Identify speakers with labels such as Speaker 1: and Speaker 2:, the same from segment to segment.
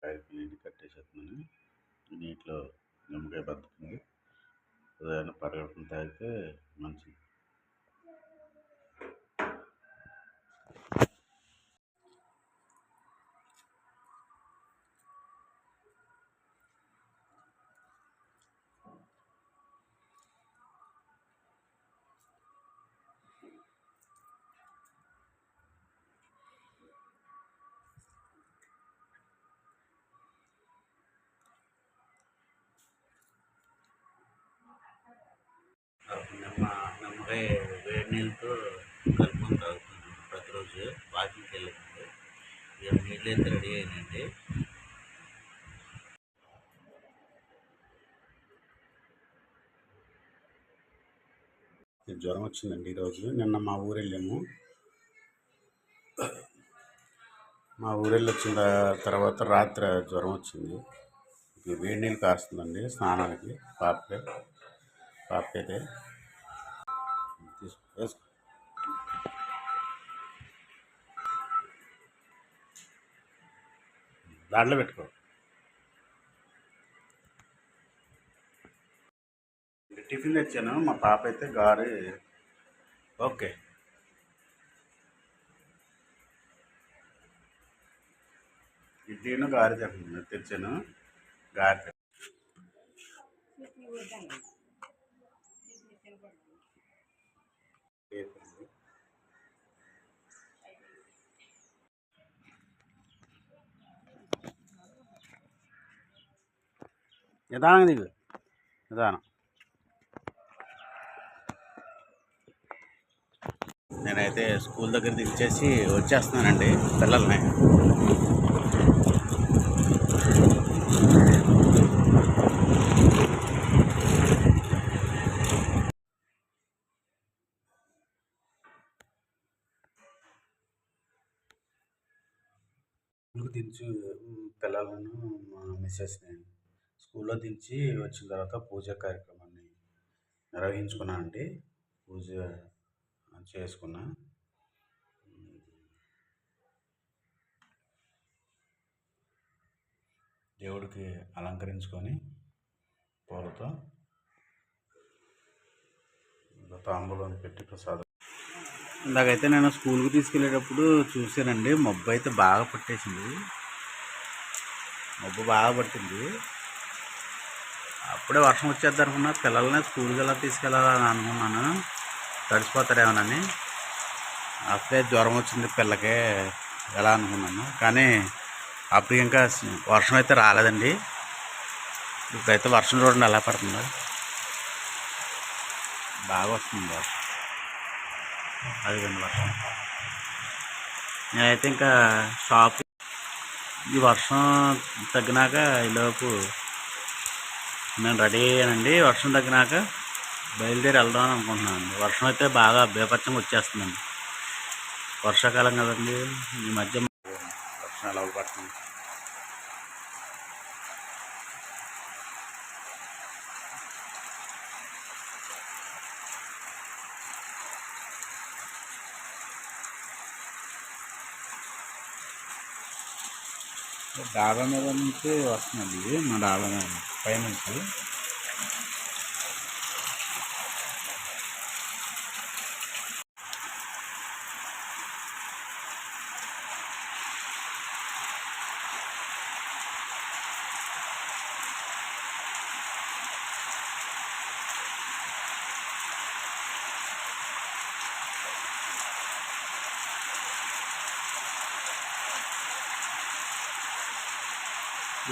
Speaker 1: నిమ్మకాయ నీళ్ళు కట్టేసేస్తున్నాను. నీటిలో నిమ్మకాయ బతుకుంది, ఉదయాన్నే పరగడుపున తాగితే మంచిది. నిమ్మకాయ వేడి నీళ్ళతో కలుపుకొని తాగుతున్నాను ప్రతిరోజు. వాకింగ్కి వెళ్ళింది ఇక నీళ్ళు అయితే రెడీ అయినాయండి. జ్వరం వచ్చిందండి ఈరోజు. నిన్న మా ఊరు వెళ్ళాము. మా ఊరెళ్ళి వచ్చిన తర్వాత రాత్రి జ్వరం వచ్చింది. వేడి నీళ్ళు కాస్తుందండి స్నానానికి. పాపకైతే వేసుకో. దాంట్లో పెట్టుకో. టిఫిన్ తెచ్చాను. మా పాప అయితే గారి. ఓకే, ఇడ్లీను గారి తెచ్చాను. గారి నిదానం దిగు, నిదానం. నేనైతే స్కూల్ దగ్గర దించేసి వచ్చేస్తున్నానండి పిల్లల్ని. దించి పిల్లలను మా మిస్సెస్ని స్కూల్లో దించి వచ్చిన తర్వాత పూజా కార్యక్రమాన్ని నిర్వహించుకున్నానండి. పూజ చేసుకున్నా. దేవుడికి అలంకరించుకొని పూలతో తాంబూలం పెట్టి ప్రసాదం. ఇందాకైతే నేను స్కూల్కి తీసుకెళ్ళేటప్పుడు చూసానండి, మబ్బు అయితే బాగా పట్టేసింది. మబ్బు బాగా పట్టింది. అప్పుడే వర్షం వచ్చేద్దాం అనుకున్నా. పిల్లల్ని స్కూల్కి ఎలా తీసుకెళ్ళాలని అనుకున్నాను, తడిసిపోతారేమోనని. అప్పుడే జ్వరం వచ్చింది పిల్లకే ఎలా అనుకున్నాను. కానీ అప్పుడు ఇంకా వర్షం అయితే రాలేదండి. ఇప్పుడైతే వర్షం చూడండి ఎలా పడుతుందో, బాగా వస్తుంది వర్షం. అదిగండి వర్షం. నేనైతే ఇంకా షాప్ ఈ వర్షం తగ్గినాక ఈలోపు నేను రెడీ అయ్యానండి. వర్షం తగ్గినాక బయలుదేరి వెళ్దామని అనుకుంటున్నానండి. వర్షం అయితే బాగా బేపచ్చంగా వచ్చేస్తుందండి. వర్షాకాలం కదండి, ఈ మధ్య వర్షం ఎలా పడుతుంది. డాబా మీద నుంచి వస్తుందండి, మా డాబా మీద పైనుంచి.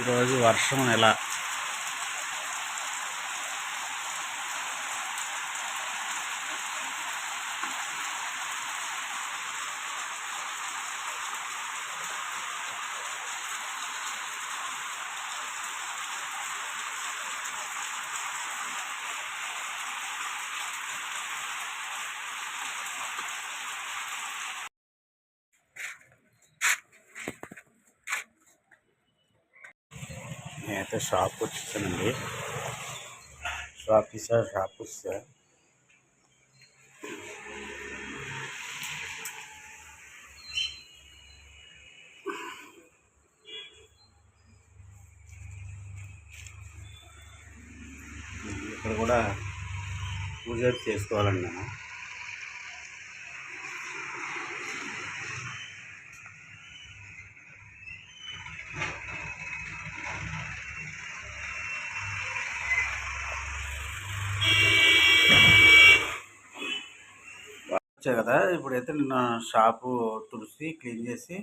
Speaker 1: ఈరోజు వర్షం ఎలా నేనైతే షాప్కి వచ్చేసానండి. షాప్ వస్తా. ఇక్కడ కూడా పూజ చేసుకోవాలండి నేను. వచ్చాయి కదా, ఇప్పుడైతే నిన్న షాపు తుడిసి క్లీన్ చేసి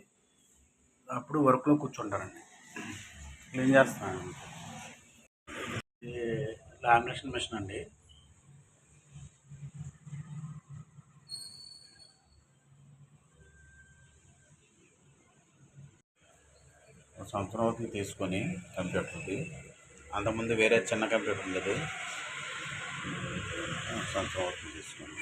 Speaker 1: అప్పుడు వర్క్లో కూర్చుంటానండి. క్లీన్ చేస్తాను. ఇది లామినేషన్ మిషన్ అండి. సంవత్సరం అవుతుంది తీసుకొని కంప్యూటర్కి. అంతకుముందు వేరే చిన్న కంప్యూటర్ ఉండేది, సంవత్సరం అవుతుంది తీసుకొని.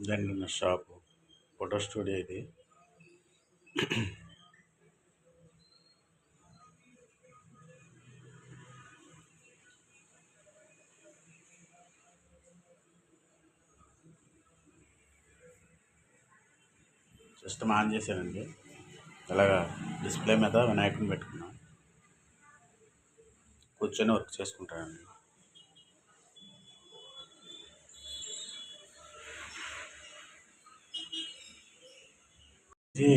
Speaker 1: ఇదండి నా షాపు, ఫోటో స్టూడియో ఇది. సిస్టమ్ ఆన్ చేశానండి. అలాగా డిస్ప్లే మీద వినాయకుడిని పెట్టుకున్నాను, కూర్చొని వర్క్ చేసుకుంటానండి. ఇది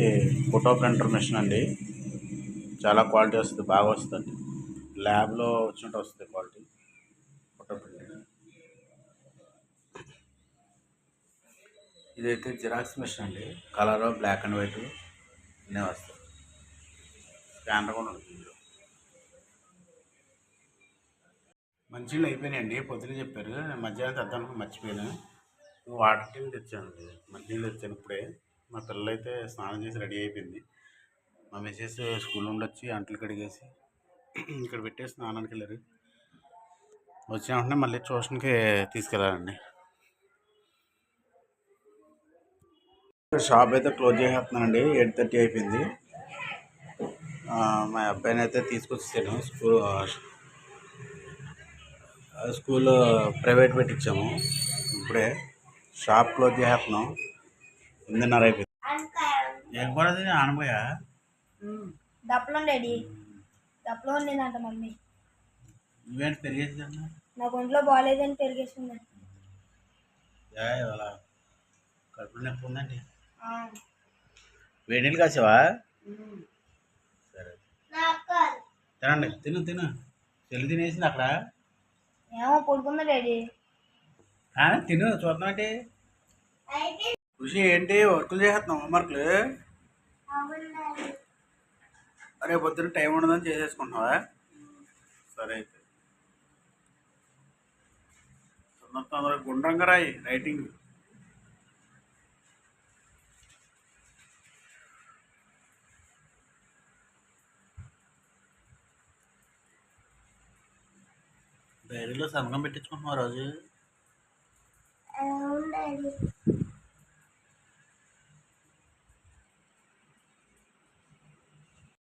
Speaker 1: ఫోటో ప్రింటర్ మిషన్ అండి. చాలా క్వాలిటీ వస్తుంది, బాగా వస్తుంది. ల్యాబ్లో వచ్చినట్టు వస్తుంది క్వాలిటీ ఫోటో ప్రింటర్. ఇదైతే జిరాక్స్ మిషన్ అండి. కలర్, బ్లాక్ అండ్ వైట్ అన్నీ వస్తాయి. స్కానర్ కూడా ఉంటుంది. మంచినీళ్ళు అయిపోయినాయండి, పొద్దున చెప్పారు. నేను మధ్యాహ్నం తెద్దామని మర్చిపోయాను. వాటర్ టిన్ తెచ్చాను, మంచినీళ్ళు తెచ్చాను ఇప్పుడే. మా పిల్లలు అయితే స్నానం చేసి రెడీ అయిపోయింది. మా మిసెస్ స్కూల్ నుండి వచ్చి అంట్లు కడిగేసి ఇక్కడ పెట్టేసి స్నానానికి వెళ్ళారు. వచ్చిన వెంటనే మళ్ళీ ట్యూషన్కి తీసుకెళ్ళాలండి. షాప్ అయితే క్లోజ్ చేసేస్తున్నానండి, 8:30 అయిపోయింది. మా అబ్బాయిని అయితే తీసుకొచ్చేసాను. School private పెట్టించాము. ఇప్పుడే షాప్ క్లోజ్ చేసేస్తున్నాం. 8:30 అయిపోయింది. ఏం కూడా ఆనపోయా
Speaker 2: దప్పలం డాడీ, దప్పలం ఉండేదంట మమ్మీ.
Speaker 1: నువ్వేంటి పెరిగేసిందన్న?
Speaker 2: నాకు ఒంట్లో బాగాలేదని పెరిగేసింది.
Speaker 1: ఇవాళ కడుపులో నొప్పి ఉందండి. వేడి నీళ్ళు కాసావా? సరే తినండి, తిను తిను. చెల్లి తినేసింది అక్కడ.
Speaker 2: ఏమో పడుకుందా డాడీ.
Speaker 1: తిను, చూద్దాం ఏంటి. ఖుషి ఏంటి వర్కులు చేసేస్తున్నాం, హోంవర్క్లు? రేపు పొద్దున్న టైం ఉండదని చేసేసుకుంటున్నావా? సరే అయితే తొందర గుండ్రంగా రాయి రైటింగ్. డైరీలో సంతకం పెట్టించుకుంటున్నావు రోజు?